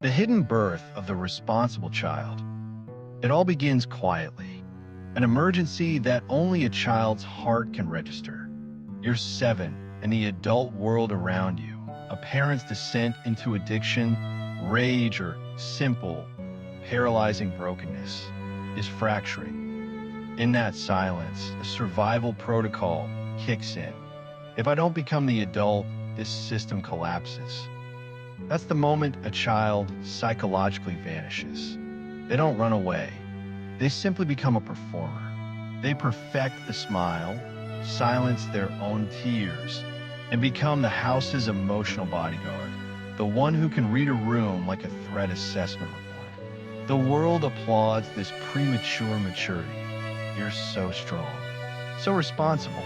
The hidden birth of the responsible child. It all begins quietly, an emergency that only a child's heart can register. You're 7, and the adult world around you, a parent's descent into addiction, rage, or simple, paralyzing brokenness, is fracturing. In that silence, a survival protocol kicks in. If I don't become the adult, this system collapses. That's the moment a child psychologically vanishes. They don't run away. They simply become a performer. They perfect the smile, silence their own tears, and become the house's emotional bodyguard, the one who can read a room like a threat assessment report. The world applauds this premature maturity. You're so strong, so responsible.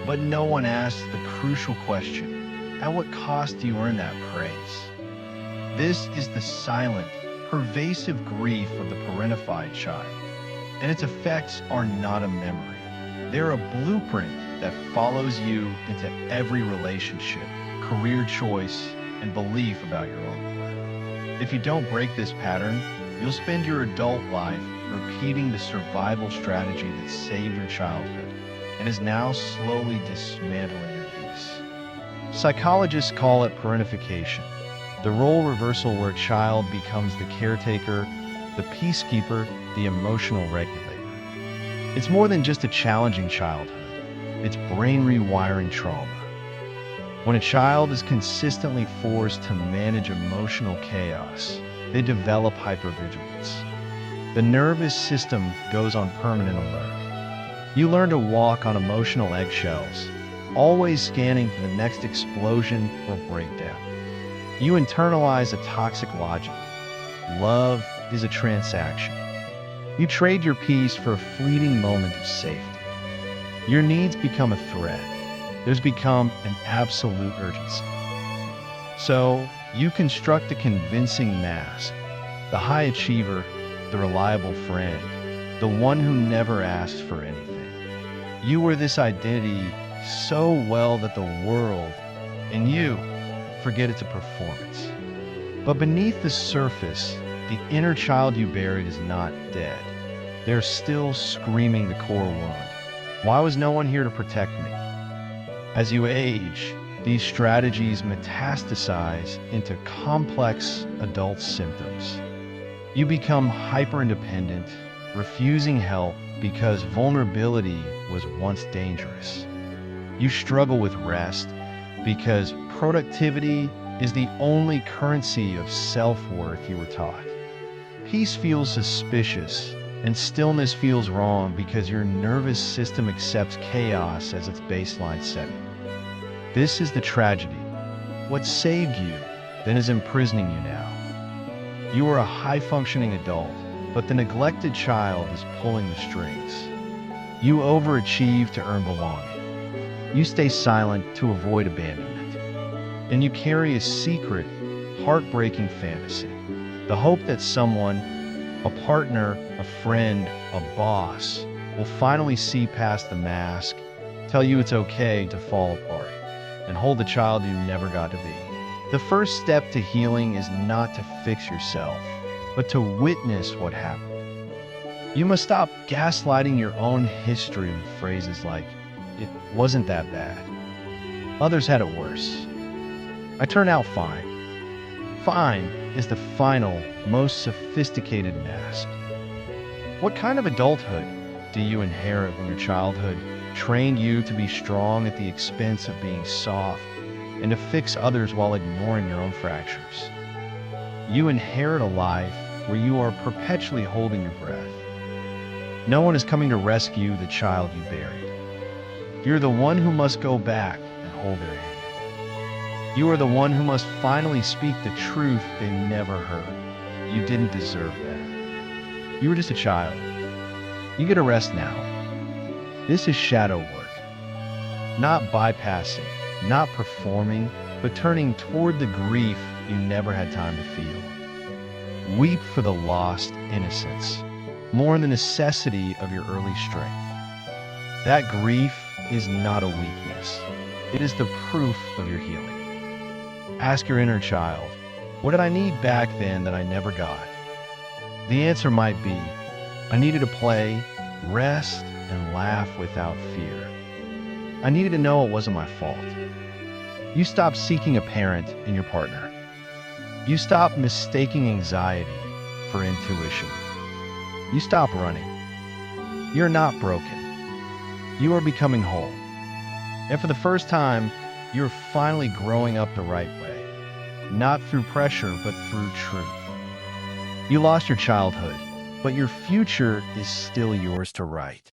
But no one asks the crucial question, at what cost do you earn that praise? This is the silent, pervasive grief of the parentified child, and its effects are not a memory. They're a blueprint that follows you into every relationship, career choice, and belief about your own worth. If you don't break this pattern, you'll spend your adult life repeating the survival strategy that saved your childhood and is now slowly dismantling your peace. Psychologists call it parentification, the role reversal where a child becomes the caretaker, the peacekeeper, the emotional regulator. It's more than just a challenging childhood. It's brain rewiring trauma. When a child is consistently forced to manage emotional chaos, they develop hypervigilance. The nervous system goes on permanent alert. You learn to walk on emotional eggshells, always scanning for the next explosion or breakdown. You internalize a toxic logic. Love is a transaction. You trade your peace for a fleeting moment of safety. Your needs become a threat. There's become an absolute urgency. So, you construct a convincing mask, the high achiever, the reliable friend, the one who never asks for anything. You wear this identity so well that the world, and you, forget it's a performance. But beneath the surface, the inner child you buried is not dead. They're still screaming the core wound. Why was no one here to protect me? As you age, these strategies metastasize into complex adult symptoms. You become hyper-independent, refusing help because vulnerability was once dangerous. You struggle with rest because productivity is the only currency of self-worth you were taught. Peace feels suspicious, and stillness feels wrong because your nervous system accepts chaos as its baseline setting. This is the tragedy. What saved you then is imprisoning you now. You are a high-functioning adult, but the neglected child is pulling the strings. You overachieve to earn belonging. You stay silent to avoid abandonment. And you carry a secret, heartbreaking fantasy. The hope that someone, a partner, a friend, a boss, will finally see past the mask, tell you it's okay to fall apart, and hold the child you never got to be. The first step to healing is not to fix yourself, but to witness what happened. You must stop gaslighting your own history with phrases like, "It wasn't that bad. Others had it worse. I turned out fine." Fine is the final, most sophisticated mask. What kind of adulthood do you inherit when your childhood trained you to be strong at the expense of being soft and to fix others while ignoring your own fractures? You inherit a life where you are perpetually holding your breath. No one is coming to rescue the child you buried. You're the one who must go back and hold their hand. You are the one who must finally speak the truth they never heard. You didn't deserve that. You were just a child. You get a rest now. This is shadow work. Not bypassing, not performing, but turning toward the grief you never had time to feel. Weep for the lost innocence, mourn the necessity of your early strength. That grief is not a weakness. It is the proof of your healing. Ask your inner child, What did I need back then that I never got? The answer might be, I needed to play, rest, and laugh without fear. I needed to know it wasn't my fault. You stop seeking a parent in your partner. You stop mistaking anxiety for intuition. You stop running. You're not broken. You are becoming whole. And for the first time, you're finally growing up the right way. Not through pressure, but through truth. You lost your childhood, but your future is still yours to write.